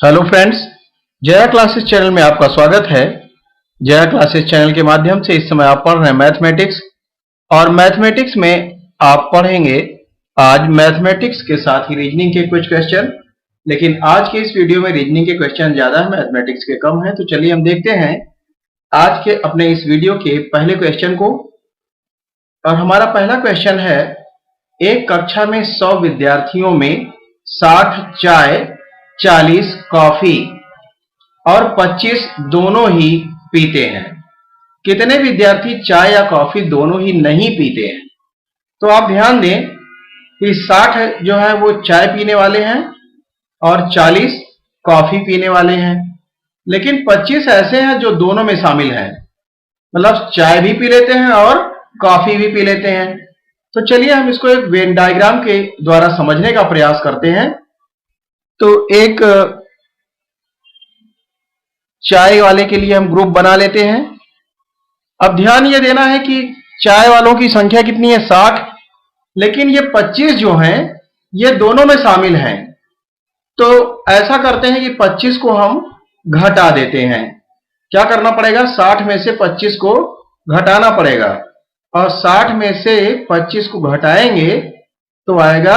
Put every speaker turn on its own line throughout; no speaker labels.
Hello friends, Jaya classes channel में आपका स्वागत है। जया क्लासेस चैनल के माध्यम से इस समय आप पढ़ रहे हैं मैथमेटिक्स, और मैथमेटिक्स में आप पढ़ेंगे आज मैथमेटिक्स के साथ ही रीजनिंग के कुछ क्वेश्चन। लेकिन आज के इस वीडियो में रीजनिंग के क्वेश्चन ज्यादा है, मैथमेटिक्स के कम है। तो चलिए हम देखते हैं आज के अपने इस वीडियो के पहले क्वेश्चन को। और हमारा पहला क्वेश्चन है, एक कक्षा में 100 विद्यार्थियों में 60 चाय, 40 कॉफी और 25 दोनों ही पीते हैं। कितने विद्यार्थी चाय या कॉफी दोनों ही नहीं पीते हैं? तो आप ध्यान दें कि 60 जो है वो चाय पीने वाले हैं और 40 कॉफी पीने वाले हैं, लेकिन 25 ऐसे हैं जो दोनों में शामिल हैं, मतलब चाय भी पी लेते हैं और कॉफी भी पी लेते हैं। तो चलिए हम इसको एक वेन डायग्राम के द्वारा समझने का प्रयास करते हैं। तो एक चाय वाले के लिए हम ग्रुप बना लेते हैं। अब ध्यान ये देना है कि चाय वालों की संख्या कितनी है? 60, लेकिन ये 25 जो हैं ये दोनों में शामिल हैं। तो ऐसा करते हैं कि 25 को हम घटा देते हैं। क्या करना पड़ेगा? 60 में से 25 को घटाना पड़ेगा, और 60 में से 25 को घटाएंगे तो आएगा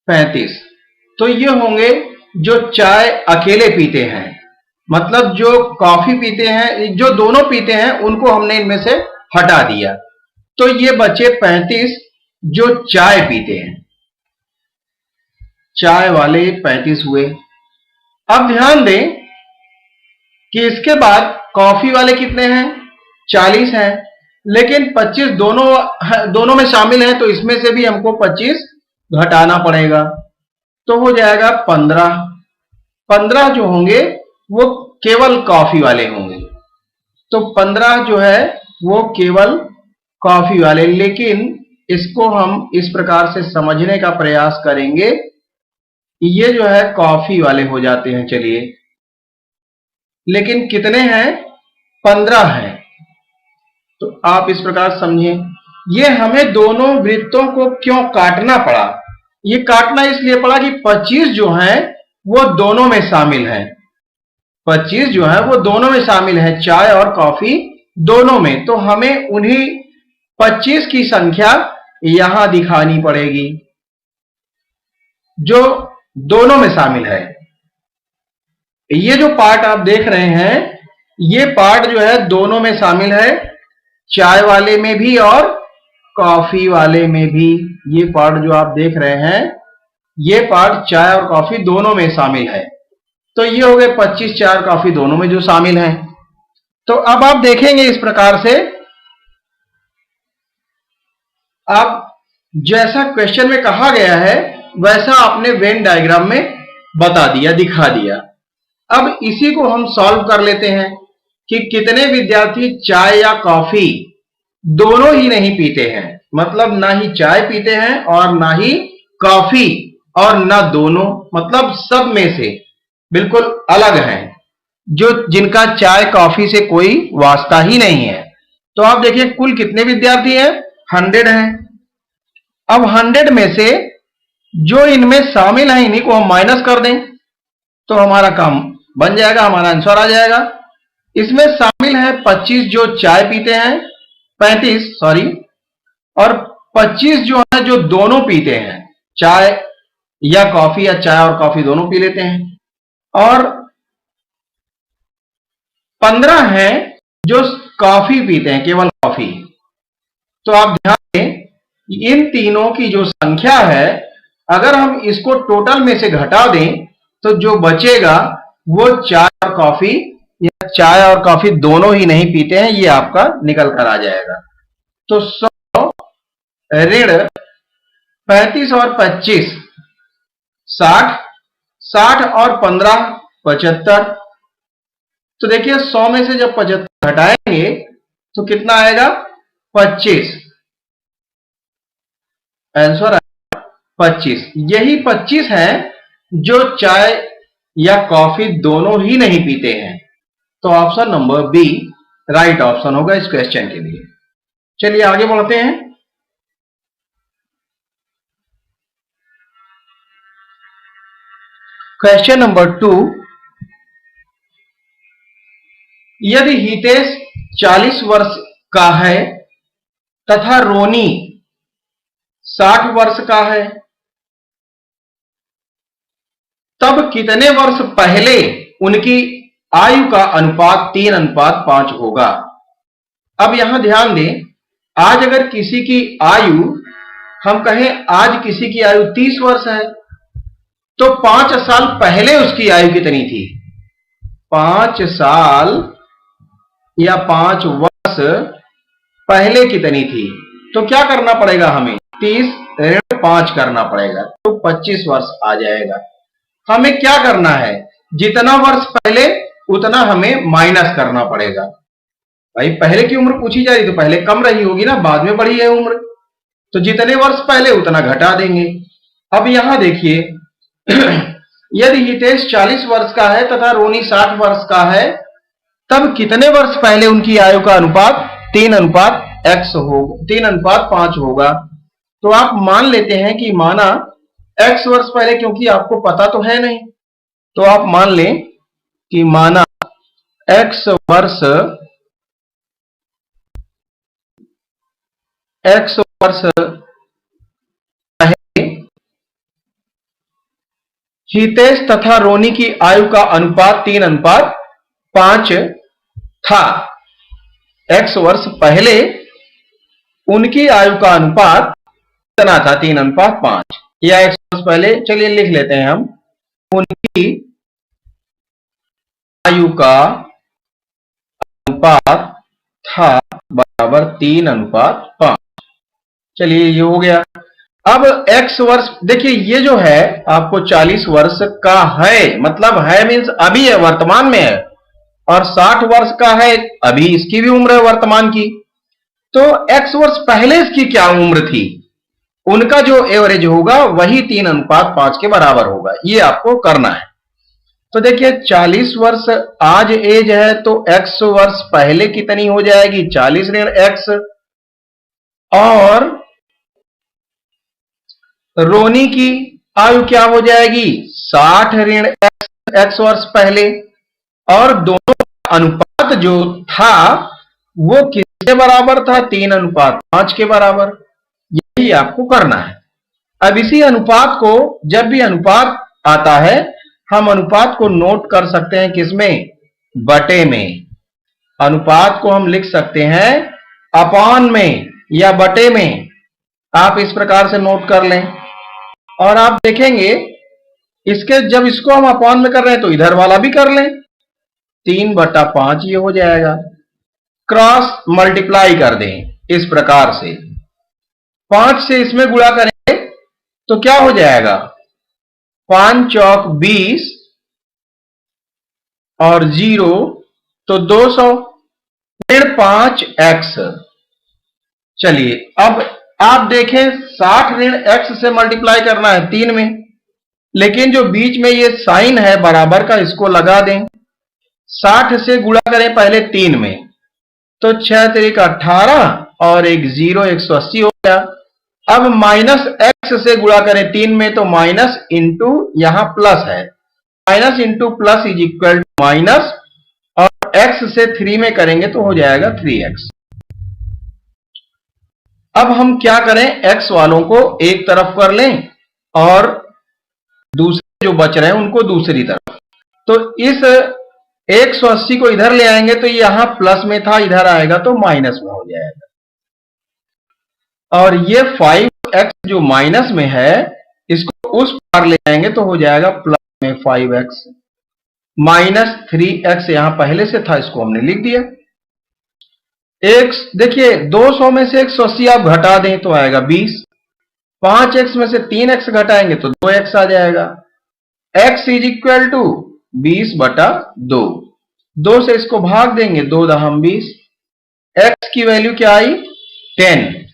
35। तो ये होंगे जो चाय अकेले पीते हैं, मतलब जो कॉफी पीते हैं, जो दोनों पीते हैं उनको हमने इनमें से हटा दिया। तो ये बचे 35 जो चाय पीते हैं। चाय वाले 35 हुए। अब ध्यान दें कि इसके बाद कॉफी वाले कितने हैं? 40 हैं, लेकिन 25 दोनों में शामिल है, तो इसमें से भी हमको 25 घटाना पड़ेगा। तो हो जाएगा 15। 15 जो होंगे वो केवल कॉफी वाले होंगे। तो 15 जो है वो केवल कॉफी वाले, लेकिन इसको हम इस प्रकार से समझने का प्रयास करेंगे, ये जो है कॉफी वाले हो जाते हैं। चलिए, लेकिन कितने हैं? 15 हैं। तो आप इस प्रकार समझिए, ये हमें दोनों वृत्तों को क्यों काटना पड़ा? ये काटना इसलिए पड़ा कि 25 जो हैं वो दोनों में शामिल हैं। 25 जो है वो दोनों में शामिल है, चाय और कॉफी दोनों में। तो हमें उन्हीं 25 की संख्या यहां दिखानी पड़ेगी जो दोनों में शामिल है। ये जो पार्ट आप देख रहे हैं, ये पार्ट जो है दोनों में शामिल है, चाय वाले में भी और कॉफी वाले में भी। ये पार्ट जो आप देख रहे हैं, ये पार्ट चाय और कॉफी दोनों में शामिल है। तो ये हो गए 25 चाय और कॉफी दोनों में जो शामिल हैं। तो अब आप देखेंगे इस प्रकार से, आप जैसा क्वेश्चन में कहा गया है वैसा आपने वेन डायग्राम में बता दिया, दिखा दिया। अब इसी को हम सॉल्व कर लेते हैं कि कितने विद्यार्थी चाय या कॉफी दोनों ही नहीं पीते हैं, मतलब ना ही चाय पीते हैं और ना ही कॉफी, और ना दोनों, मतलब सब में से बिल्कुल अलग हैं, जो जिनका चाय कॉफी से कोई वास्ता ही नहीं है। तो आप देखिए कुल कितने विद्यार्थी हैं? 100 हैं। अब 100 में से जो इनमें शामिल हैं इन्हीं को हम माइनस कर दें तो हमारा काम बन जाएगा, हमारा आंसर आ जाएगा। इसमें शामिल है 25 जो चाय पीते हैं, 35 सॉरी, और 25 जो है जो दोनों पीते हैं, चाय या कॉफी, या चाय और कॉफी दोनों पी लेते हैं, और 15 हैं जो कॉफी पीते हैं, केवल कॉफी। तो आप ध्यान दें, इन तीनों की जो संख्या है, अगर हम इसको टोटल में से घटा दें तो जो बचेगा वो चाय और कॉफी, या चाय और कॉफी दोनों ही नहीं पीते हैं, ये आपका निकल कर आ जाएगा। तो 100 ऋण 35 और 25 60, 60 और 15 75। तो देखिए 100 में से जब 75 घटाएंगे तो कितना आएगा? 25। आंसर 25। यही 25 हैं जो चाय या कॉफी दोनों ही नहीं पीते हैं। तो option number B right option होगा इस क्वेश्चन के लिए। चलिए आगे बढ़ते हैं। क्वेश्चन नंबर 2, यदि हितेश 40 वर्ष का है तथा रोनी 60 वर्ष का है, तब कितने वर्ष पहले उनकी आयु का अनुपात 3:5 होगा। अब यहां ध्यान दें, आज अगर किसी की आयु, हम कहें आज किसी की आयु 30 वर्ष है, तो 5 साल पहले उसकी आयु कितनी थी? 5 साल या 5 वर्ष पहले कितनी थी? तो क्या करना पड़ेगा हमें? 30 ऋण 5 करना पड़ेगा, तो 25 वर्ष आ जाएगा। हमें क्या करना है? जितना वर्ष पहले उतना हमें माइनस करना पड़ेगा। भाई पहले की उम्र पूछी जा रही तो पहले कम रही होगी ना, बाद में बढ़ी है उम्र, तो जितने वर्ष पहले उतना घटा देंगे। अब यहां देखिए, यदि हितेश 40 वर्ष का है तथा रोनी 60 वर्ष का है, तब कितने वर्ष पहले उनकी आयु का अनुपात 3:5 होगा। तो आप मान लेते हैं कि माना x वर्ष पहले, क्योंकि आपको पता तो है नहीं, तो आप मान लें कि माना x वर्ष पहले हितेश तथा रोनी की आयु का अनुपात 3:5 था। x वर्ष पहले उनकी आयु का अनुपात कितना था? 3:5। या x वर्ष पहले, चलिए लिख लेते हैं हम, उनकी आयु का अनुपात था बराबर 3:5। चलिए ये हो गया। अब x वर्ष देखिए, ये जो है आपको 40 वर्ष का है, मतलब है मीन्स अभी है, वर्तमान में है, और 60 वर्ष का है, अभी इसकी भी उम्र है वर्तमान की। तो x वर्ष पहले इसकी क्या उम्र थी? उनका जो एवरेज होगा वही 3:5 के बराबर होगा। ये आपको करना है। तो देखिए 40 वर्ष आज एज है, तो x वर्ष पहले कितनी हो जाएगी? 40 ऋण x। और रोनी की आयु क्या हो जाएगी? 60 ऋण x वर्ष पहले। और दोनों का अनुपात जो था वो किसके बराबर था? 3:5 के बराबर। यही आपको करना है। अब इसी अनुपात को, जब भी अनुपात आता है, हम अनुपात को नोट कर सकते हैं किसमें? बटे में। अनुपात को हम लिख सकते हैं अपॉन में या बटे में। आप इस प्रकार से नोट कर लें, और आप देखेंगे इसके, जब इसको हम अपॉन में कर रहे हैं तो इधर वाला भी कर लें, 3/5 ये हो जाएगा। क्रॉस मल्टीप्लाई कर दें इस प्रकार से, 5 से इसमें गुणा करेंगे तो क्या हो जाएगा? 5 चौक 20 और 0 तो 200 ऋण 5x। चलिए अब आप देखें, 60 ऋण x से मल्टीप्लाई करना है 3 में, लेकिन जो बीच में ये साइन है बराबर का, इसको लगा दें। 60 से गुणा करें पहले 3 में, तो 6 3 18 और एक 0, 180 हो गया। अब माइनस x से गुणा करें 3 में, तो माइनस इंटू यहां प्लस है, minus into plus is equal to minus, और x से 3 में करेंगे तो हो जाएगा 3x। अब हम क्या करें? x वालों को एक तरफ कर लें और दूसरे जो बच रहे हैं उनको दूसरी तरफ। तो इस 180 को इधर ले आएंगे तो यहां प्लस में था, इधर आएगा तो माइनस में हो जाएगा। और ये 5x जो माइनस में है, इसको उस पार ले आएंगे तो हो जाएगा प्लस में 5x। माइनस 3x यहां पहले से था, इसको हमने लिख दिया। एक देखिए 200 में से 180 आप घटा दें तो आएगा 20। 5x में से 3x घटाएंगे तो 2x आ जाएगा। x is equal to 20/2। 2 से इसको भाग देंगे, 2 दहम 20। x की वैल्यू क्या आई? 10।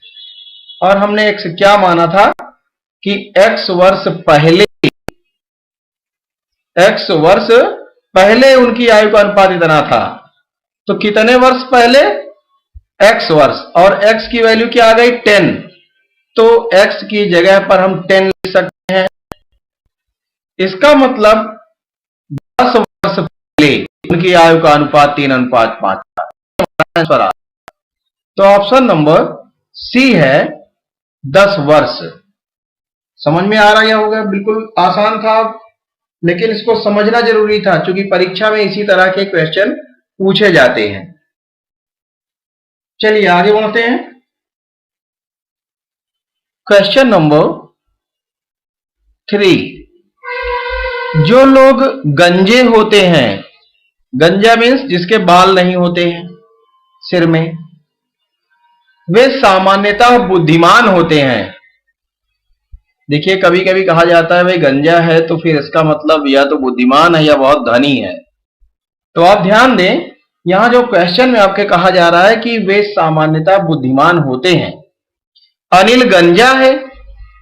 और हमने x क्या माना था कि x वर्ष पहले उनकी आयु का अनुपात इतना था। तो कितने वर्ष पहले? x वर्ष, और x की वैल्यू क्या आ गई? 10। तो x की जगह पर हम 10 लिख सकते हैं। इसका मतलब 10 वर्ष पहले उनकी आयु का अनुपात 3:5 था। तो ऑप्शन नंबर सी है 10 वर्ष। समझ में आ रहा होगा, बिल्कुल आसान था, लेकिन इसको समझना जरूरी था क्योंकि परीक्षा में इसी तरह के क्वेश्चन पूछे जाते हैं। चलिए आगे बढ़ते हैं। क्वेश्चन नंबर 3, जो लोग गंजे होते हैं, गंजा मीन्स जिसके बाल नहीं होते हैं सिर में, वे सामान्यतः बुद्धिमान होते हैं। देखिए कभी कभी कहा जाता है भाई गंजा है तो फिर इसका मतलब या तो बुद्धिमान है या बहुत धनी है। तो आप ध्यान दें, यहां जो क्वेश्चन में आपके कहा जा रहा है कि वे सामान्यतः बुद्धिमान होते हैं। अनिल गंजा है,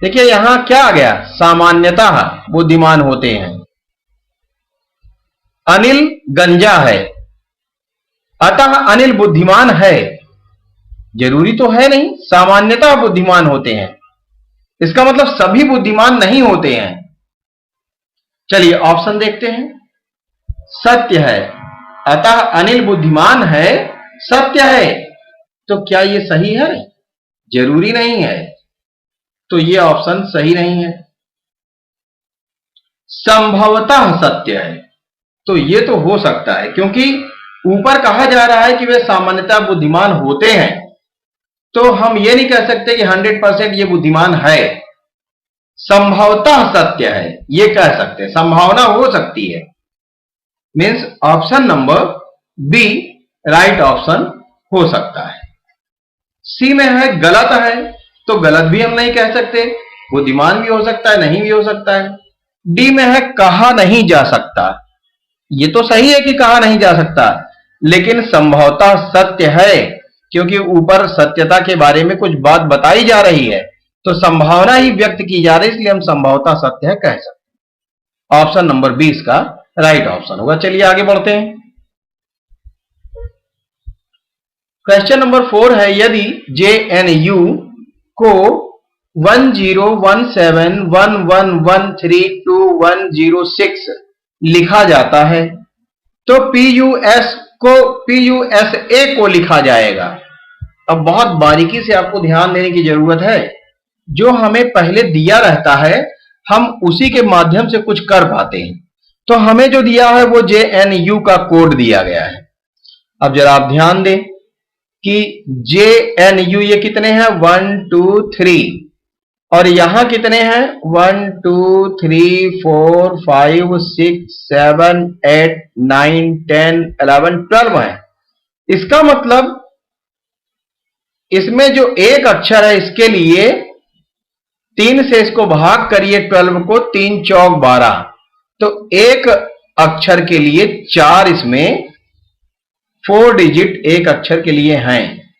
देखिए यहां क्या आ गया, सामान्यतः बुद्धिमान होते हैं। अनिल गंजा है, अतः अनिल बुद्धिमान है, जरूरी तो है नहीं, सामान्यतः बुद्धिमान होते हैं, इसका मतलब सभी बुद्धिमान नहीं होते हैं। चलिए ऑप्शन देखते हैं। सत्य है, अतः अनिल बुद्धिमान है, सत्य है, तो क्या यह सही है? जरूरी नहीं है, तो यह ऑप्शन सही नहीं है। संभवतः सत्य है, तो यह तो हो सकता है, क्योंकि ऊपर कहा जा रहा है कि वे सामान्यतः बुद्धिमान होते हैं, तो हम ये नहीं कह सकते कि 100% ये बुद्धिमान है। संभवतः सत्य है ये कह सकते हैं, संभावना हो सकती है, means option number B right option हो सकता है। सी में है गलत है, तो गलत भी हम नहीं कह सकते, बुद्धिमान भी हो सकता है, नहीं भी हो सकता है। डी में है कहा नहीं जा सकता, ये तो सही है कि कहा नहीं जा सकता, लेकिन संभवतः सत्य है, क्योंकि ऊपर सत्यता के बारे में कुछ बात बताई जा रही है, तो संभावना ही व्यक्त की जा रही है, इसलिए हम संभवतः सत्य है कह सकते हैं। ऑप्शन नंबर 20 का राइट ऑप्शन होगा। चलिए आगे बढ़ते हैं। क्वेश्चन नंबर 4 है, यदि JNU को 101711132106 लिखा जाता है, तो PUSA को लिखा जाएगा। अब बहुत बारीकी से आपको ध्यान देने की जरूरत है, जो हमें पहले दिया रहता है हम उसी के माध्यम से कुछ कर पाते हैं। तो हमें जो दिया है वो JNU का कोड दिया गया है। अब जरा आप ध्यान दें कि JNU ये कितने हैं, 1 2 3, और यहां कितने हैं, 1 2 3 4 5 6 7 8 9 10 11 12 है। इसका मतलब इसमें जो एक अक्षर है इसके लिए 3 से इसको भाग करिए, 12 को, 3 चौक 12, तो एक अक्षर के लिए 4, इसमें 4 डिजिट एक अक्षर के लिए हैं,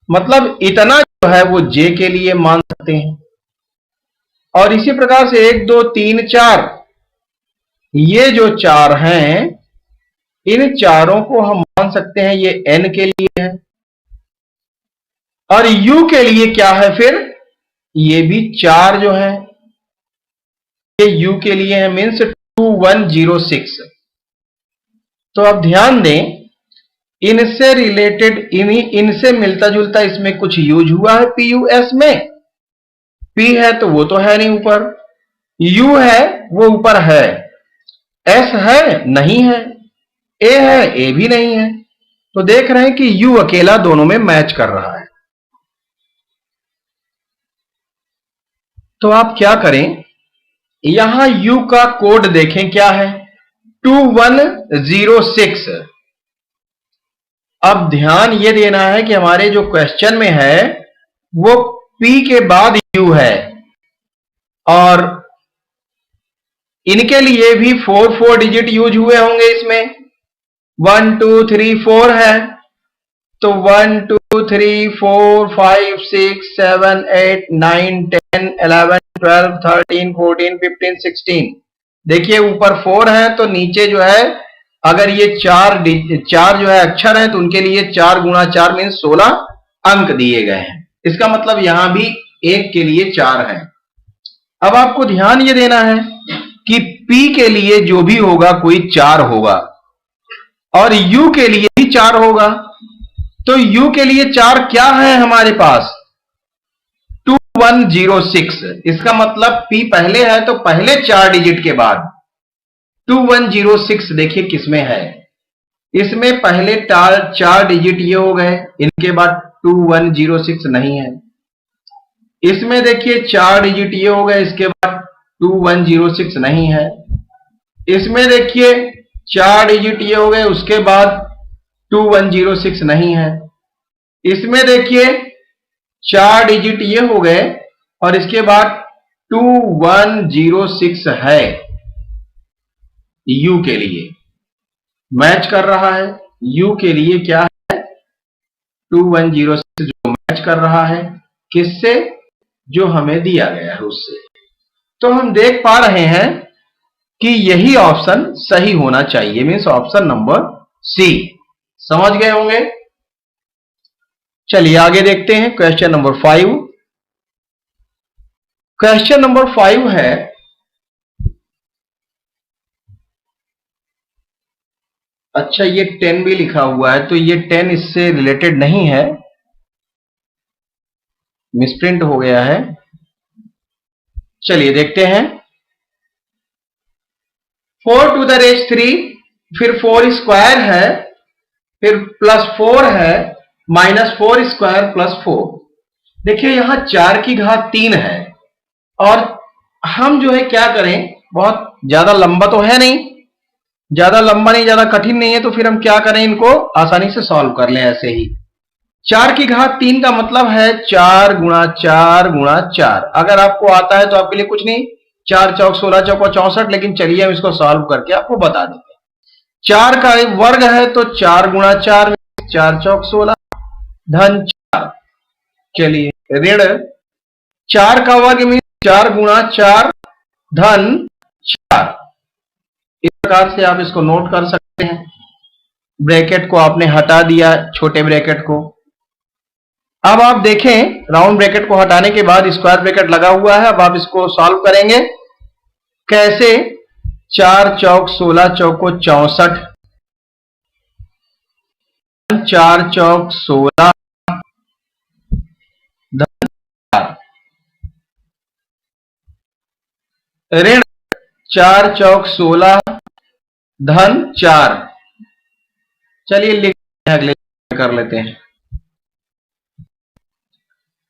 मतलब इतना जो है वो J के लिए मान सकते हैं। और इसी प्रकार से 1 2 3 4, ये जो 4 हैं, इन चारों को हम मान सकते हैं ये N के लिए है, और U के लिए क्या है फिर, ये भी 4 जो है ये U के लिए है, मीन्स 2106। तो अब ध्यान दें, इनसे रिलेटेड इनसे मिलता जुलता इसमें कुछ यूज हुआ है PUS में। P है तो वो तो है नहीं ऊपर, U है वो ऊपर है, S है नहीं है, A है A भी नहीं है, तो देख रहे हैं कि U अकेला दोनों में मैच कर रहा है। तो आप क्या करें, यहां U का कोड देखें क्या है, 2106। अब ध्यान यह देना है कि हमारे जो क्वेश्चन में है वो P के बाद U है, और इनके लिए भी 4 डिजिट यूज हुए होंगे इसमें, 1 2 3 4 है, तो 1 2 3 4 5 6 7 8 9 10 11 12 13 14 15 16। देखिए ऊपर 4 है तो नीचे जो है, अगर ये 4 जो है अक्षर है तो उनके लिए 4 गुणा 4 मीन्स 16 अंक दिए गए हैं। इसका मतलब यहां भी 1 के लिए 4 है। अब आपको ध्यान ये देना है कि P के लिए जो भी होगा कोई 4 होगा और U के लिए भी 4 होगा। तो U के लिए 4 क्या है हमारे पास? 2106। इसका मतलब P पहले है तो पहले 4 डिजिट के बाद 2106 देखिए किसमें है। इसमें पहले 4 डिजिट ये हो गए, इनके बाद 2106 नहीं है। इसमें देखिए 4 डिजिट ये हो गए, इसके बाद 2106 नहीं है। इसमें देखिए 4 डिजिट ये हो गए, उसके बाद 2106 नहीं है। इसमें देखिए 4 डिजिट ये हो गए और इसके बाद 2106 है। U के लिए मैच कर रहा है। U के लिए क्या है? 2106 जो मैच कर रहा है किससे? जो हमें दिया गया है उससे। तो हम देख पा रहे हैं कि यही ऑप्शन सही होना चाहिए, मीन्स ऑप्शन नंबर सी। समझ गए होंगे। चलिए आगे देखते हैं क्वेश्चन नंबर 5। क्वेश्चन नंबर 5 है, अच्छा ये 10 भी लिखा हुआ है तो ये 10 इससे रिलेटेड नहीं है, मिसप्रिंट हो गया है। चलिए देखते हैं। 4 टू द रेज 3, फिर 4 स्क्वायर है, फिर प्लस 4 है, माइनस 4 स्क्वायर प्लस 4। देखिए यहां 4 की घात 3 है और हम जो है क्या करें, बहुत ज्यादा लंबा तो है नहीं, ज्यादा लंबा नहीं ज्यादा कठिन नहीं है, तो फिर हम क्या करें, इनको आसानी से सॉल्व कर लें ऐसे ही। 4 की घात 3 का मतलब है 4 गुणा 4 गुणा 4। अगर आपको आता है तो आपके लिए कुछ नहीं, 4 चौक 16 चौक 64, लेकिन चलिए हम इसको सॉल्व करके आपको बता देते हैं। 4 का वर्ग है तो 4 गुणा 4, 4 चौक 16 धन 4। चलिए ऋण 4 का वर्ग में 4 गुणा 4 धन 4। इस प्रकार से आप इसको नोट कर सकते हैं। ब्रैकेट को आपने हटा दिया, छोटे ब्रैकेट को। अब आप देखें राउंड ब्रैकेट को हटाने के बाद स्क्वायर ब्रैकेट लगा हुआ है। अब आप इसको सॉल्व करेंगे कैसे? 4 चौक 16 चौको 64, 4 चौक 16 धन 4, ऋण 4 चौक 16 धन 4। चलिए लिखते हैं, अगले कर लेते हैं।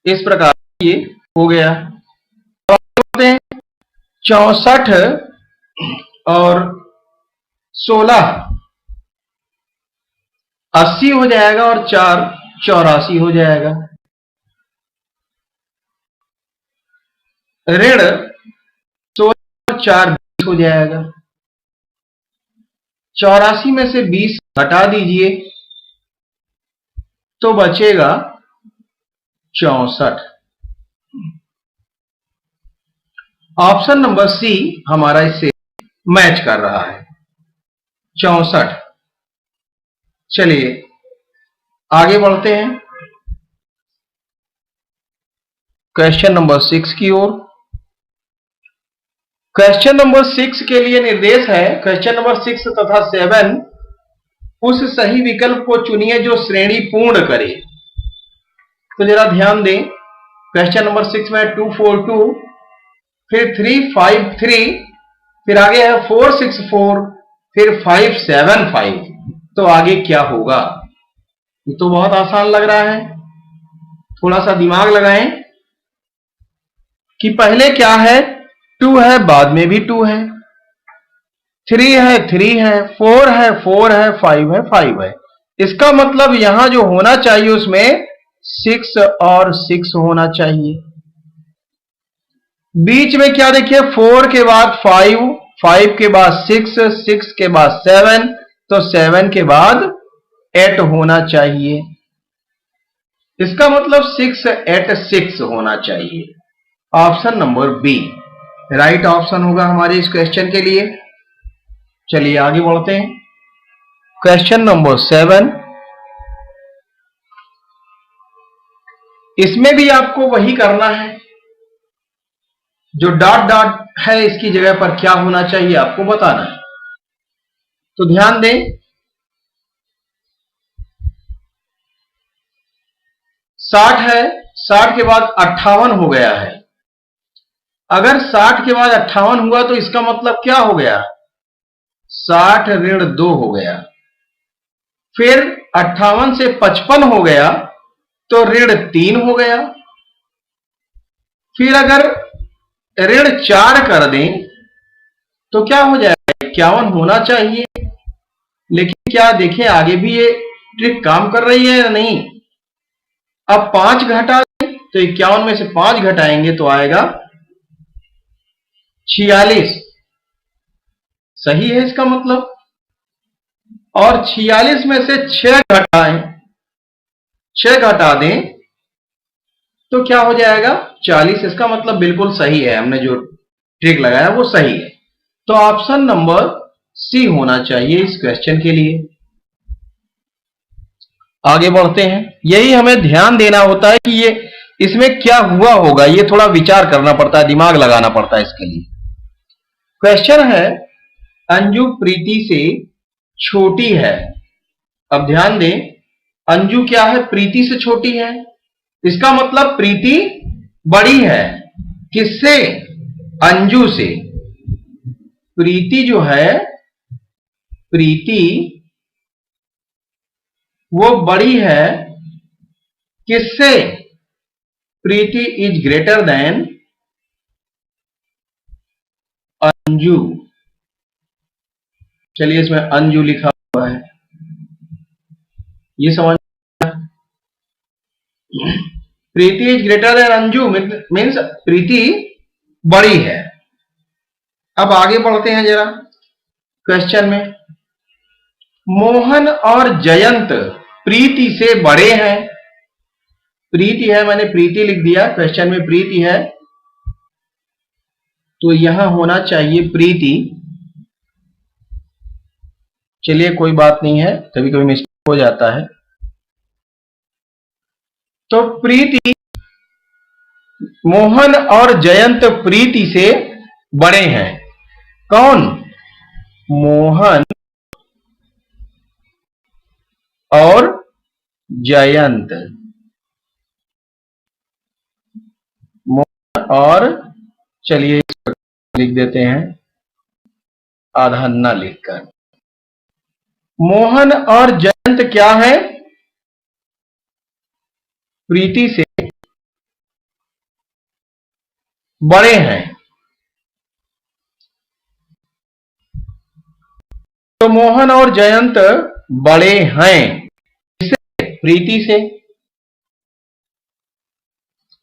इस प्रकार ये हो गया। अब 64 और 16 80 हो जाएगा और 4 84 हो जाएगा। ऋण 16 और 4 20 हो जाएगा। 84 में से 20 घटा दीजिए तो बचेगा 64। ऑप्शन नंबर सी हमारा इससे मैच कर रहा है, 64। चलिए आगे बढ़ते हैं क्वेश्चन नंबर 6 की ओर। क्वेश्चन नंबर 6 के लिए निर्देश है, क्वेश्चन नंबर 6 तथा 7 उस सही विकल्प को चुनिए जो श्रेणी पूर्ण करे। तो जरा ध्यान दें, क्वेश्चन नंबर 6 में 2 4 2, फिर 3 5 3, फिर आगे है 4 6 4, फिर 5 7 5। तो आगे क्या होगा? ये तो बहुत आसान लग रहा है। थोड़ा सा दिमाग लगाएं कि पहले क्या है, 2 है, बाद में भी 2 है, 3 है 3 है, 4 है 4 है, 5 है 5 है। इसका मतलब यहां जो होना चाहिए उसमें 6 और 6 होना चाहिए। बीच में क्या देखिए, 4 के बाद 5, 5 के बाद 6, 6 के बाद 7, तो 7 के बाद 8 होना चाहिए। इसका मतलब 6 8 6 होना चाहिए। Option number B right option होगा हमारे इस क्वेश्चन के लिए। चलिए आगे बढ़ते हैं क्वेश्चन नंबर 7। इसमें भी आपको वही करना है जो डॉट डॉट है इसकी जगह पर क्या होना चाहिए आपको बताना है। तो ध्यान दें, 60 है, 60 के बाद 58 हो गया है। अगर 60 के बाद 58 हुआ तो इसका मतलब क्या हो गया, 60 ऋण 2 हो गया। फिर 58 से 55 हो गया तो ऋण 3 हो गया। फिर अगर ऋण 4 कर दें तो क्या हो जाएगा, 51 होना चाहिए। लेकिन क्या देखें आगे भी ये ट्रिक काम कर रही है या नहीं। अब 5 घटा दें तो 51 में से 5 घटाएंगे तो आएगा 46। सही है इसका मतलब। और 46 में से 6 घटाएं, 6 घटा दें तो क्या हो जाएगा 40। इसका मतलब बिल्कुल सही है, हमने जो ट्रिक लगाया वो सही है। तो ऑप्शन नंबर सी होना चाहिए इस क्वेश्चन के लिए। आगे बढ़ते हैं। यही हमें ध्यान देना होता है कि ये इसमें क्या हुआ होगा, ये थोड़ा विचार करना पड़ता है, दिमाग लगाना पड़ता है इसके लिए। क्वेश्चन है अंजू प्रीति से छोटी है। अब ध्यान दें, अंजू क्या है, प्रीति से छोटी है। इसका मतलब प्रीति बड़ी है। किससे, अंजू से। प्रीति जो है, प्रीति वो बड़ी है किससे, Preeti is greater than Anju. चलिए इसमें अंजू लिखा हुआ है, ये समझ। Preeti is greater than Anju means Preeti बड़ी है। अब आगे बढ़ते हैं जरा क्वेश्चन में। मोहन और जयंत प्रीति से बड़े हैं। प्रीति है, मैंने प्रीति लिख दिया, क्वेश्चन में प्रीति है तो यहां होना चाहिए प्रीति। चलिए कोई बात नहीं है, कभी कभी मिस्टेक हो जाता है। तो प्रीति, मोहन और जयंत प्रीति से बड़े हैं। कौन, मोहन और जयंत। मोहन और, चलिए लिख देते हैं आधा न लिखकर। मोहन और जयंत क्या है, प्रीति से बड़े हैं। तो मोहन और जयंत बड़े हैं किससे, प्रीति से।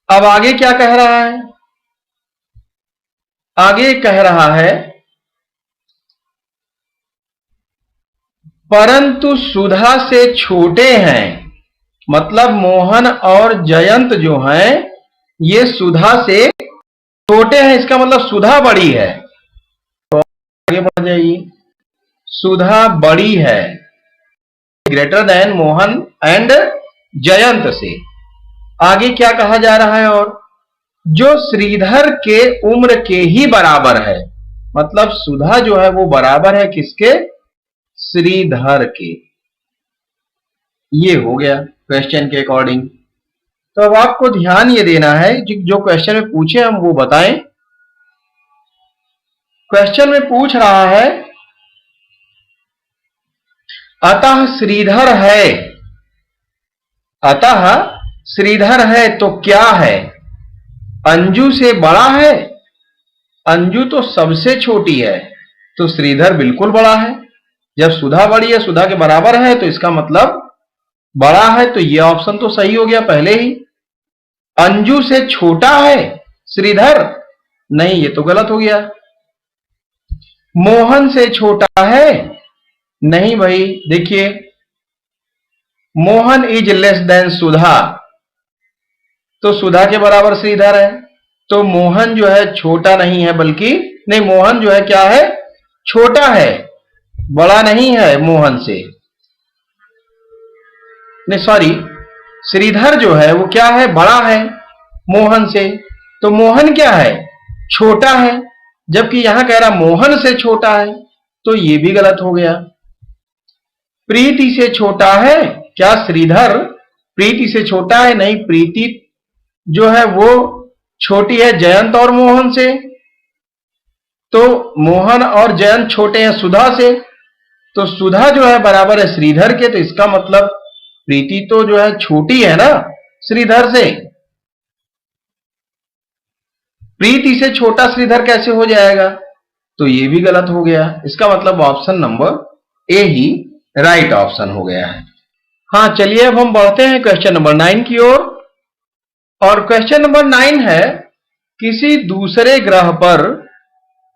अब आगे क्या कह रहा है, आगे कह रहा है परंतु सुधा से छोटे हैं। मतलब मोहन और जयंत जो हैं ये सुधा से छोटे हैं, इसका मतलब सुधा बड़ी है। तो आगे बढ़ जाइए, सुधा बड़ी है, greater than Mohan and Jayant से। आगे क्या कहा जा रहा है, और जो श्रीधर के उम्र के ही बराबर है। मतलब सुधा जो है वो बराबर है किसके, श्रीधर के। ये हो गया क्वेश्चन के अकॉर्डिंग। तो अब आपको ध्यान ये देना है जो क्वेश्चन में पूछे हम वो बताएं। क्वेश्चन में पूछ रहा है अतः श्रीधर है, अतः श्रीधर है तो क्या है, अंजू से बड़ा है। अंजू तो सबसे छोटी है तो श्रीधर बिल्कुल बड़ा है। जब सुधा बड़ी है, सुधा के बराबर है, तो इसका मतलब बड़ा है। तो यह ऑप्शन तो सही हो गया पहले ही। अंजू से छोटा है श्रीधर, नहीं ये तो गलत हो गया। मोहन से छोटा है, नहीं भाई, देखिए मोहन इज लेस देन सुधा, तो सुधा के बराबर श्रीधर है। तो मोहन जो है छोटा नहीं है, बल्कि नहीं, मोहन जो है क्या है, छोटा है, बड़ा नहीं है मोहन से। नहीं सॉरी, श्रीधर जो है वो क्या है, बड़ा है मोहन से। तो मोहन क्या है, छोटा है, जबकि यहां कह रहा मोहन से छोटा है, तो ये भी गलत हो गया। प्रीति से छोटा है, क्या श्रीधर प्रीति से छोटा है? नहीं, प्रीति जो है वो छोटी है जयंत और मोहन से, तो मोहन और जयंत छोटे हैं सुधा से, तो सुधा जो है बराबर है श्रीधर के, तो इसका मतलब प्रीति तो जो है छोटी है ना श्रीधर से। प्रीति से छोटा श्रीधर कैसे हो जाएगा? तो ये भी गलत हो गया। इसका मतलब option number A he right option हो गया है। हाँ, चलिए अब हम बढ़ते हैं क्वेश्चन नंबर 9 की ओर। और क्वेश्चन नंबर 9 है, किसी दूसरे ग्रह पर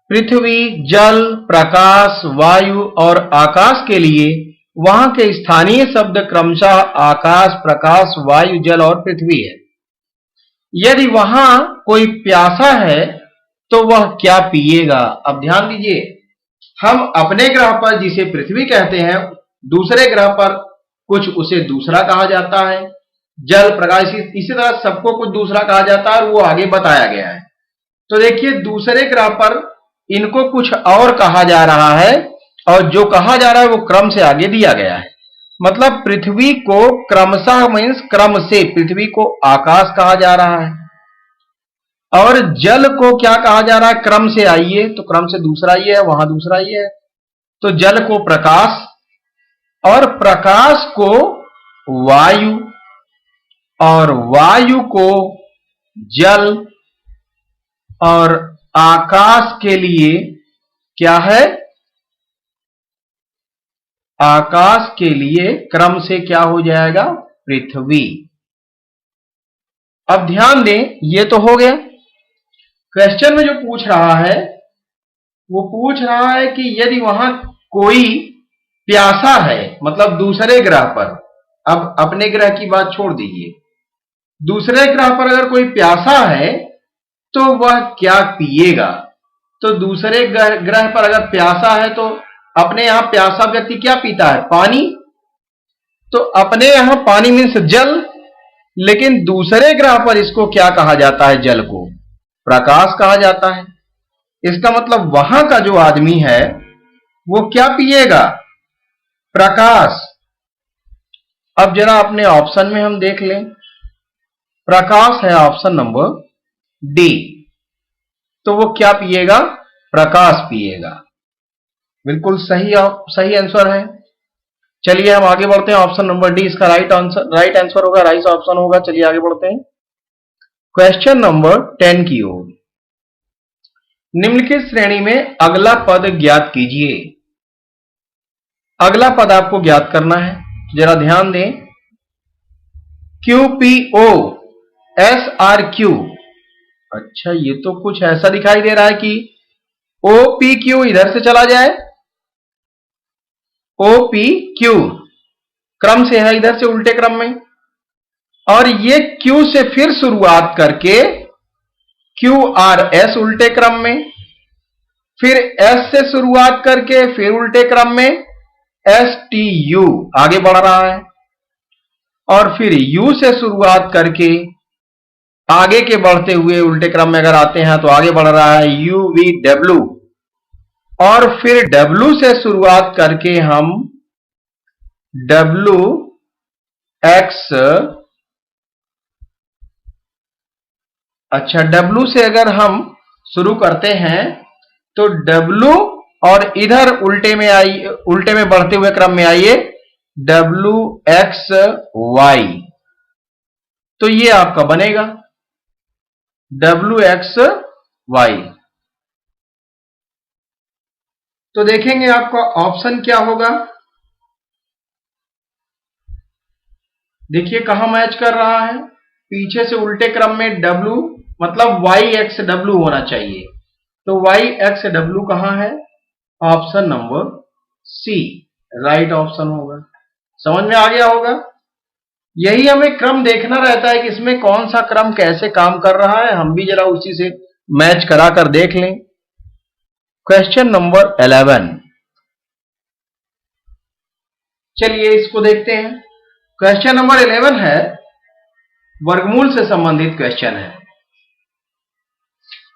पृथ्वी, जल, प्रकाश, वायु और आकाश के लिए वहां के स्थानीय शब्द क्रमशः आकाश, प्रकाश, वायु, जल और पृथ्वी है। यदि वहां कोई प्यासा है तो वह क्या पिएगा? अब ध्यान दीजिए, हम अपने ग्रह पर जिसे पृथ्वी कहते हैं, दूसरे ग्रह पर कुछ उसे दूसरा कहा जाता है, जल, प्रकाश, इसी तरह सबको कुछ दूसरा कहा जाता है और वो आगे बताया गया है। तो देखिए, दूसरे ग्रह पर इनको कुछ और कहा जा रहा है, और जो कहा जा रहा है वो क्रम से आगे दिया गया है। मतलब पृथ्वी को क्रमशः मीन्स क्रम से पृथ्वी को आकाश कहा जा रहा है, और जल को क्या कहा जा रहा है? क्रम से आइए, तो क्रम से दूसरा ही है, वहां दूसरा ही है, तो जल को प्रकाश, और प्रकाश को वायु, और वायु को जल, और आकाश के लिए क्या है? आकाश के लिए क्रम से क्या हो जाएगा? पृथ्वी। अब ध्यान दें, ये तो हो गया। क्वेश्चन में जो पूछ रहा है वो पूछ रहा है कि यदि वहां कोई प्यासा है, मतलब दूसरे ग्रह पर, अब अपने ग्रह की बात छोड़ दीजिए, दूसरे ग्रह पर अगर कोई प्यासा है तो वह क्या पिएगा? तो दूसरे ग्रह पर अगर प्यासा है तो अपने यहां प्यासा व्यक्ति क्या पीता है? पानी। तो अपने यहां पानी मीन्स जल, लेकिन दूसरे ग्रह पर इसको क्या कहा जाता है? जल को प्रकाश कहा जाता है। इसका मतलब वहां का जो आदमी है वो क्या पिएगा? प्रकाश। अब जरा अपने ऑप्शन में हम देख लें, प्रकाश है ऑप्शन नंबर डी, तो वो क्या पिएगा? प्रकाश पिएगा। बिल्कुल सही सही आंसर है। चलिए हम आगे बढ़ते हैं, ऑप्शन नंबर डी इसका राइट आंसर होगा, राइट ऑप्शन होगा। चलिए आगे बढ़ते हैं क्वेश्चन नंबर 10 की ओर। निम्नलिखित श्रेणी में अगला पद ज्ञात कीजिए। अगला पद आपको ज्ञात करना है, जरा ध्यान दें। QPO SRQ, अच्छा ये तो कुछ ऐसा दिखाई दे रहा है कि OPQ इधर से चला जाए, OPQ क्रम से है इधर से उल्टे क्रम में, और ये Q से फिर शुरुआत करके QRS उल्टे क्रम में, फिर S से शुरुआत करके फिर उल्टे क्रम में STU आगे बढ़ रहा है, और फिर U से शुरुआत करके आगे के बढ़ते हुए उल्टे क्रम में अगर आते हैं तो आगे बढ़ रहा है UVW, और फिर W से शुरुआत करके हम WX, अच्छा W से अगर हम शुरू करते हैं तो W, और इधर उल्टे में बढ़ते हुए क्रम में आइए WXY, तो ये आपका बनेगा WXY। तो देखेंगे आपका ऑप्शन क्या होगा। देखिए कहां मैच कर रहा है, पीछे से उल्टे क्रम में W, मतलब YXW होना चाहिए, तो YXW कहां है? Option number C right option होगा। समझ में आ गया होगा। यही हमें क्रम देखना रहता है कि इसमें कौन सा क्रम कैसे काम कर रहा है, हम भी जरा उसी से मैच कराकर देख लें। क्वेश्चन नंबर 11, चलिए इसको देखते हैं। क्वेश्चन नंबर 11 है, वर्गमूल से संबंधित क्वेश्चन है।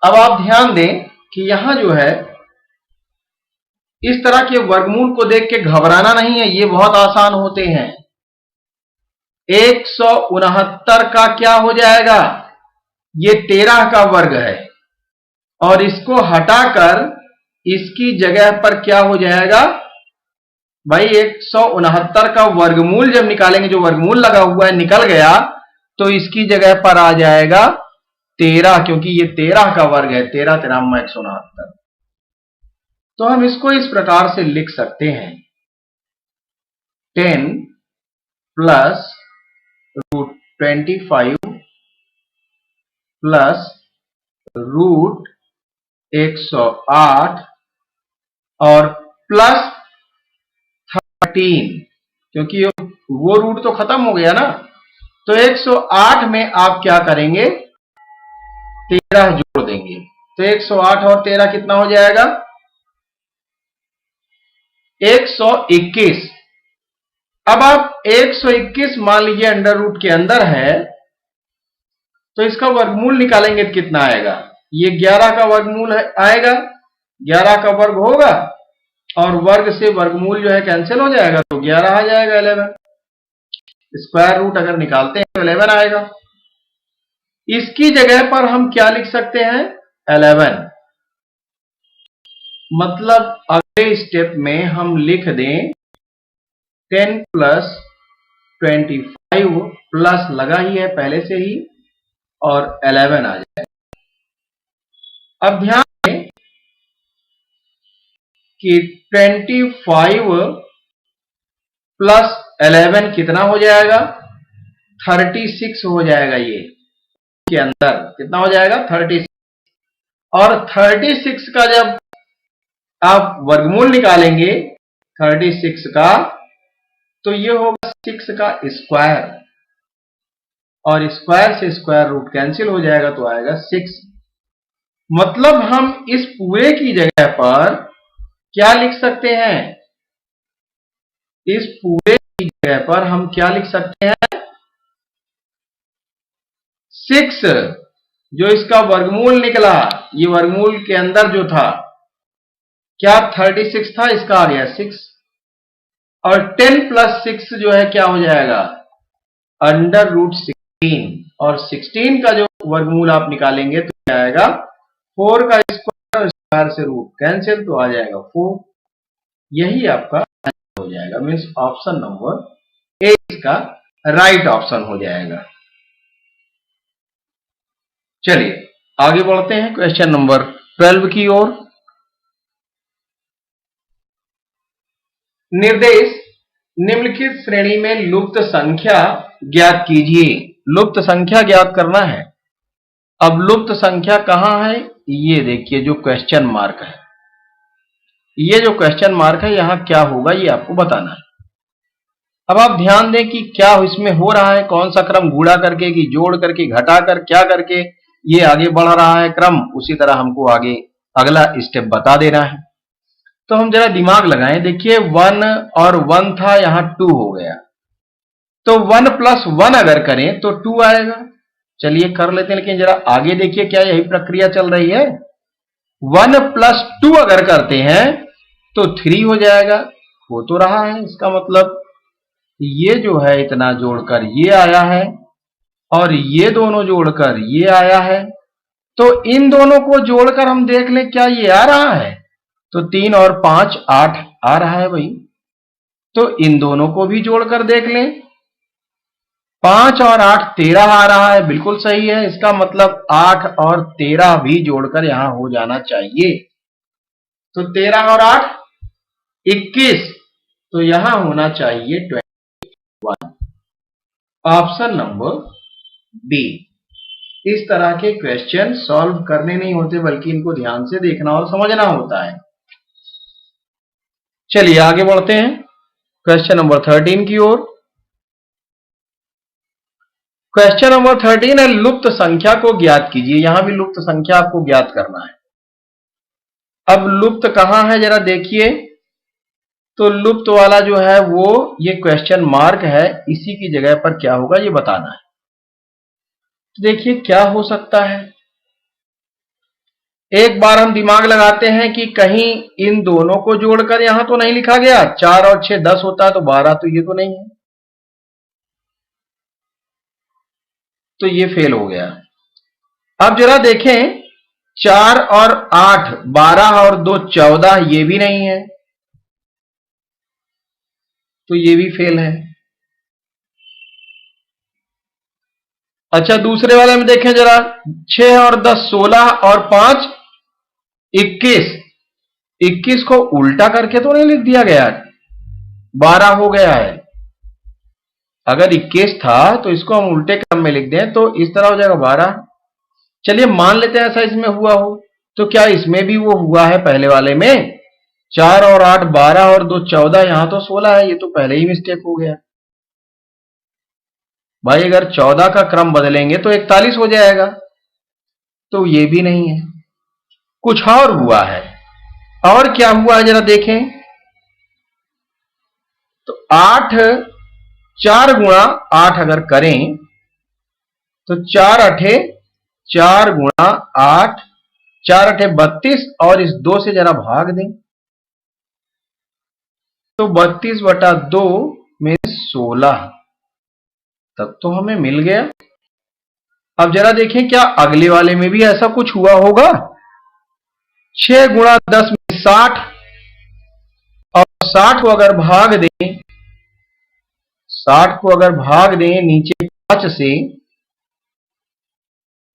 अब आप ध्यान दें कि यहां जो है इस तरह के वर्गमूल को देख के घबराना नहीं है, ये बहुत आसान होते हैं। 169 का क्या हो जाएगा, ये 13 का वर्ग है और इसको हटाकर इसकी जगह पर क्या हो जाएगा भाई, 169 का वर्गमूल जब निकालेंगे, जो वर्गमूल लगा हुआ है निकल गया, तो इसकी जगह पर आ जाएगा 13, क्योंकि ये 13 का वर्ग है। 13 13 169। तो हम इसको इस प्रकार से लिख सकते हैं, 10 प्लस रूट 25 प्लस रूट 108 और प्लस 13, क्योंकि वो रूट तो खत्म हो गया ना, तो 108 में आप क्या करेंगे, 13 जोड़ देंगे। तो 108 और 13 कितना हो जाएगा, 121। अब आप 121 मान लीजिए अंडर रूट के अंदर है, तो इसका वर्गमूल निकालेंगे तो कितना आएगा, ये 11 का वर्गमूल आएगा, 11 का वर्ग होगा और वर्ग से वर्गमूल जो है कैंसिल हो जाएगा, तो 11 आ जाएगा, 11। स्क्वायर रूट अगर निकालते हैं तो 11 आएगा। इसकी जगह पर हम क्या लिख सकते हैं, 11। मतलब अगले स्टेप में हम लिख दें 10 प्लस 25 प्लस लगा ही है पहले से ही और 11 आ जाए। अब ध्यान दें कि 25 प्लस 11 कितना हो जाएगा, 36 हो जाएगा। ये के अंदर कितना हो जाएगा, 36। और 36 का जब आप वर्गमूल निकालेंगे 36 का, तो ये होगा 6 का स्क्वायर और स्क्वायर से स्क्वायर रूट कैंसिल हो जाएगा, तो आएगा 6। मतलब हम इस पूरे की जगह पर क्या लिख सकते हैं, इस पूरे की जगह पर हम क्या लिख सकते हैं, 6। जो इसका वर्गमूल निकला, ये वर्गमूल के अंदर जो था क्या 36 था, इसका आ गया 6 और 10 प्लस 6 जो है क्या हो जाएगा, अंडर रूट 16 और 16 का जो वर्गमूल आप निकालेंगे तो क्या आएगा, 4 का स्क्वायर और स्क्वायर से रूट कैंसिल, तो आ जाएगा 4। यही आपका आंसर हो जाएगा, मीन्स ऑप्शन नंबर ए इसका राइट ऑप्शन हो जाएगा। चलिए आगे बढ़ते हैं क्वेश्चन नंबर 12 की ओर। निर्देश निम्नलिखित श्रेणी में लुप्त संख्या ज्ञात कीजिए। लुप्त संख्या ज्ञात करना है। अब लुप्त संख्या कहां है, ये देखिए जो क्वेश्चन मार्क है, ये जो क्वेश्चन मार्क है यहां क्या होगा ये आपको बताना है। अब आप ध्यान दें कि क्या इसमें हो रहा है, कौन सा क्रम, गुणा करके कि जोड़ करके घटाकर, क्या करके ये आगे बढ़ रहा है क्रम, उसी तरह हमको आगे अगला स्टेप बता देना है। तो हम जरा दिमाग लगाएं, देखिए 1 और 1 था, यहां 2 हो गया, तो 1 प्लस 1 अगर करें तो 2 आएगा। चलिए कर लेते हैं, लेकिन जरा आगे देखिए क्या यही प्रक्रिया चल रही है। 1 प्लस 2 अगर करते हैं तो 3 हो जाएगा, हो तो रहा है। इसका मतलब ये जो है इतना जोड़कर ये आया है और ये दोनों जोड़कर ये आया है, तो इन दोनों को जोड़कर हम देख लें क्या ये आ रहा है, तो 3 और 5 8 आ रहा है भाई। तो इन दोनों को भी जोड़कर देख लें, 5 और 8 13 आ रहा है, बिल्कुल सही है। इसका मतलब 8 और 13 भी जोड़कर यहां हो जाना चाहिए, तो 13 और 8 21, तो यहां होना चाहिए 21। Option number B. इस तरह के क्वेश्चन सॉल्व करने नहीं होते, बल्कि इनको ध्यान से देखना और समझना होता है। चलिए आगे बढ़ते हैं क्वेश्चन नंबर 13 की ओर। क्वेश्चन नंबर 13 है, लुप्त संख्या को ज्ञात कीजिए। यहां भी लुप्त संख्या आपको ज्ञात करना है। अब लुप्त कहां है जरा देखिए, तो लुप्त वाला जो है वो ये क्वेश्चन मार्क है, इसी की जगह पर क्या होगा ये बताना है। तो देखिए क्या हो सकता है, एक बार हम दिमाग लगाते हैं कि कहीं इन दोनों को जोड़कर यहां तो नहीं लिखा गया, 4 और 6 10 होता है तो 12, तो ये तो नहीं है, तो ये फेल हो गया। अब जरा देखें, 4 और 8 12 और 2 14, ये भी नहीं है, तो ये भी फेल है। अच्छा, दूसरे वाले में देखें जरा, 6 और 10 16 और 5 21, 21 को उल्टा करके तो नहीं लिख दिया गया, 12 हो गया है। अगर 21 था तो इसको हम उल्टे क्रम में लिख दें तो इस तरह हो जाएगा 12। चलिए मान लेते हैं ऐसा इसमें हुआ हो, तो क्या इसमें भी वो हुआ है पहले वाले में? 4 और 8 12 और 2 14, यहां तो 16 है, ये तो पहले ही मिस्टेक हो गया भाई। अगर 14 का क्रम बदलेंगे तो 41 हो जाएगा, तो ये भी नहीं है, कुछ और हुआ है। और क्या हुआ है जरा देखें, तो 8 4 गुणा 8 अगर करें तो 4 अठे 4 गुणा 8, 4 अठे 32, और इस 2 से जरा भाग दें तो 32/2 में 16, तब तो हमें मिल गया। अब जरा देखें क्या अगले वाले में भी ऐसा कुछ हुआ होगा। 6 गुणा 10 में 60, और 60 को अगर भाग दें, 60 को अगर भाग दें नीचे 5 से,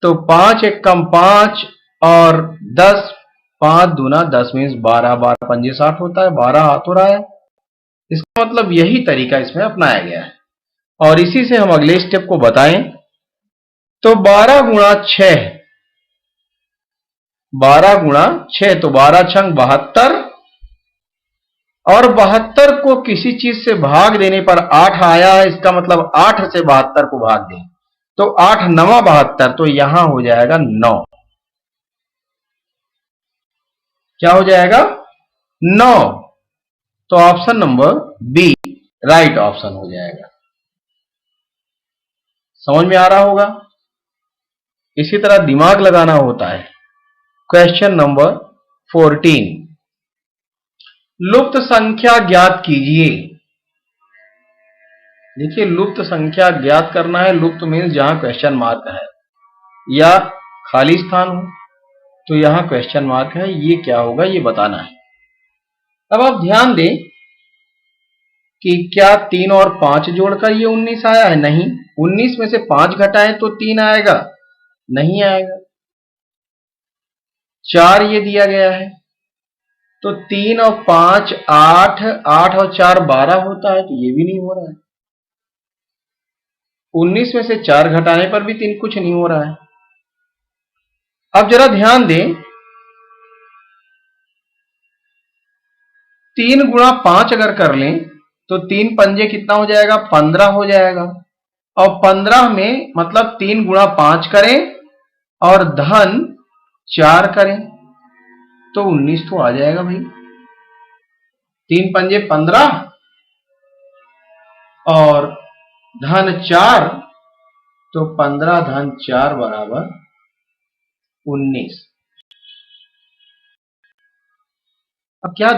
तो 5 एक कम 5 और 10, 5 दूना 10 मीन्स 12, 12 पंजे 60 होता है, 12 हाथ हो रहा है। इसका मतलब यही तरीका इसमें अपनाया गया है, और इसी से हम अगले स्टेप को बताएं तो 12 गुणा 6, 12 गुणा 6 तो 12 छंग 72, और 72 को किसी चीज से भाग देने पर 8 आया है, इसका मतलब 8 से 72 को भाग दें तो 8 9 72, तो यहां हो जाएगा 9। क्या हो जाएगा? 9। तो option number B right option हो जाएगा। समझ में आ रहा होगा? इसी तरह दिमाग लगाना होता है। क्वेश्चन नंबर 14, लुप्त संख्या ज्ञात कीजिए। देखिए, लुप्त संख्या ज्ञात करना है, लुप्त मीन्स जहां क्वेश्चन मार्क है या खाली स्थान हो, तो यहां क्वेश्चन मार्क है, ये क्या होगा ये बताना है। अब आप ध्यान दें कि क्या 3 और 5 जोड़कर ये 19 आया है? नहीं। 19 में से 5 घटाएं तो 3 आएगा? नहीं आएगा। 4 ये दिया गया है, तो 3 और 5 8, 8 और 4 12 होता है, तो ये भी नहीं हो रहा है। 19 में से 4 घटाने पर भी 3, कुछ नहीं हो रहा है। अब जरा ध्यान दें, 3 गुणा 5 अगर कर लें तो 3 पंजे कितना हो जाएगा? 15 हो जाएगा, और 15 में मतलब 3 गुणा 5 करें और धन 4 करें तो 19 तो आ जाएगा भाई। 3 पंजे 15 और धन 4, तो 15 धन 4 बराबर 19। अब क्या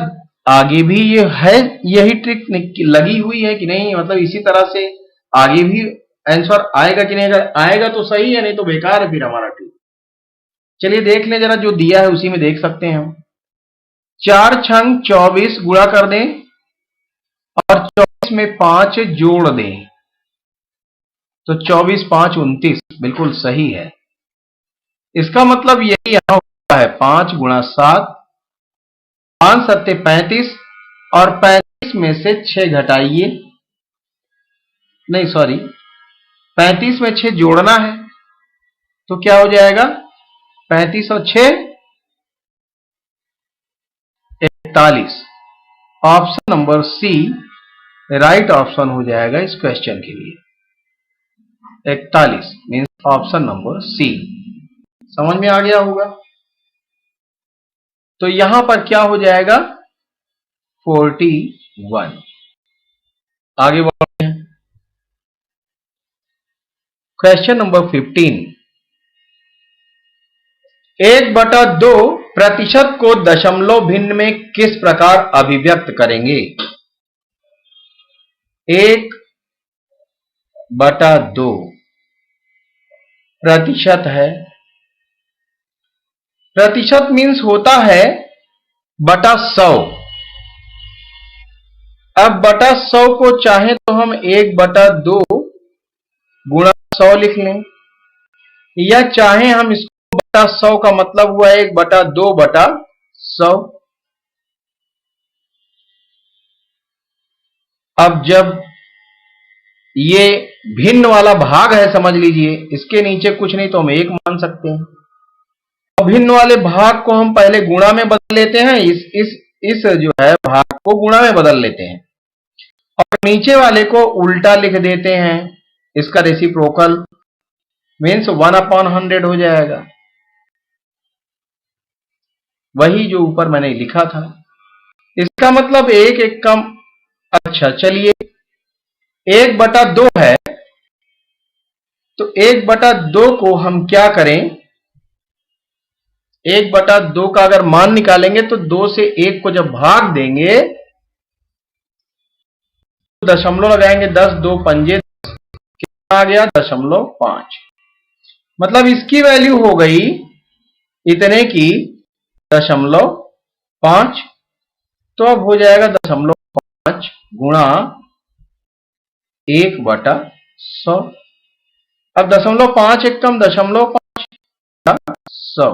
आगे भी ये है, यही ट्रिक लगी हुई है कि नहीं? मतलब इसी तरह से आगे भी आंसर आएगा कि नहीं? अगर आएगा तो सही है, नहीं तो बेकार है फिर हमारा ट्रिक। चलिए देख लें जरा, जो दिया है उसी में देख सकते हैं हम। 4 छंग 24 गुणा कर दें और 24 में 5 जोड़ दें तो 24 5 29, बिल्कुल सही है। इसका मतलब यही यहां होता है, 5 गुणा 7, 5 सत्ते 35, और 35 में से 6 घटाइए, नहीं सॉरी, 35 में 6 जोड़ना है तो क्या हो जाएगा? 35 और 6 41। Option number C right option हो जाएगा इस क्वेश्चन के लिए। 41 मीन्स ऑप्शन नंबर सी। समझ में आ गया होगा? तो यहां पर क्या हो जाएगा? 41। आगे बढ़ते हैं। क्वेश्चन नंबर 15, 1/2 प्रतिशत को दशमलव भिन्न में किस प्रकार अभिव्यक्त करेंगे? 1/2 प्रतिशत है। प्रतिशत मीन्स होता है बटा 100। अब बटा 100 को चाहे तो हम 1/2 गुणा 100 लिख लें, या चाहे हम इसको बटा 100 का मतलब हुआ 1/2/100। अब जब ये भिन्न वाला भाग है, समझ लीजिए, इसके नीचे कुछ नहीं तो हम 1 मान सकते हैं। भिन्न वाले भाग को हम पहले गुणा में बदल लेते हैं, इस जो है भाग को गुणा में बदल लेते हैं, और नीचे वाले को उल्टा लिख देते हैं। इसका रेसिप्रोकल मीन्स 1/100 हो जाएगा, वही जो ऊपर मैंने लिखा था। इसका मतलब 1 कम। अच्छा चलिए, 1/2 है तो 1/2 को हम क्या करें, 1/2 का अगर मान निकालेंगे तो 2 से 1 को जब भाग देंगे तो दशमलव लगाएंगे, 10 2 पंजे 10, कितना आ गया 0.5। मतलब इसकी वैल्यू हो गई इतने की 0.5। तो अब हो जाएगा 0.5 गुणा 1/100। अब 0.5 एक कम 0.5 100।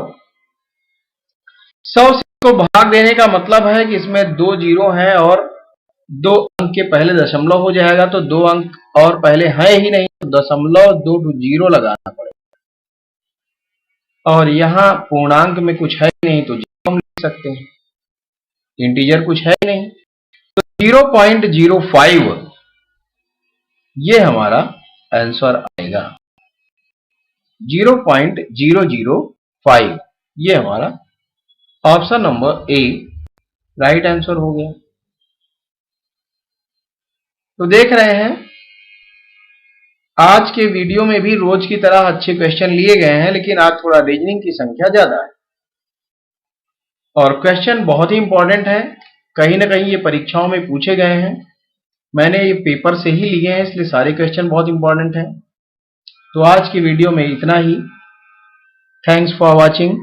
100 से को भाग देने का मतलब है कि इसमें 2 जीरो हैं और 2 अंक के पहले दशमलव हो जाएगा, तो 2 अंक और पहले है ही नहीं, तो 0.20 लगाना पड़ेगा। और यहां पूर्णांक में कुछ है ही नहीं तो जीरो हम लिख सकते हैं, इंटीजर कुछ है ही नहीं, तो 0.05 ये हमारा आंसर आएगा। 0.005 ये हमारा option number A right answer हो गया। तो देख रहे हैं आज के वीडियो में भी रोज की तरह अच्छे क्वेश्चन लिए गए हैं, लेकिन आज थोड़ा रीजनिंग की संख्या ज्यादा है और क्वेश्चन बहुत ही इंपॉर्टेंट है। कहीं ना कहीं ये परीक्षाओं में पूछे गए हैं, मैंने ये पेपर से ही लिए हैं, इसलिए सारे क्वेश्चन बहुत इंपॉर्टेंट हैं। तो आज की वीडियो में इतना ही। Thanks for watching.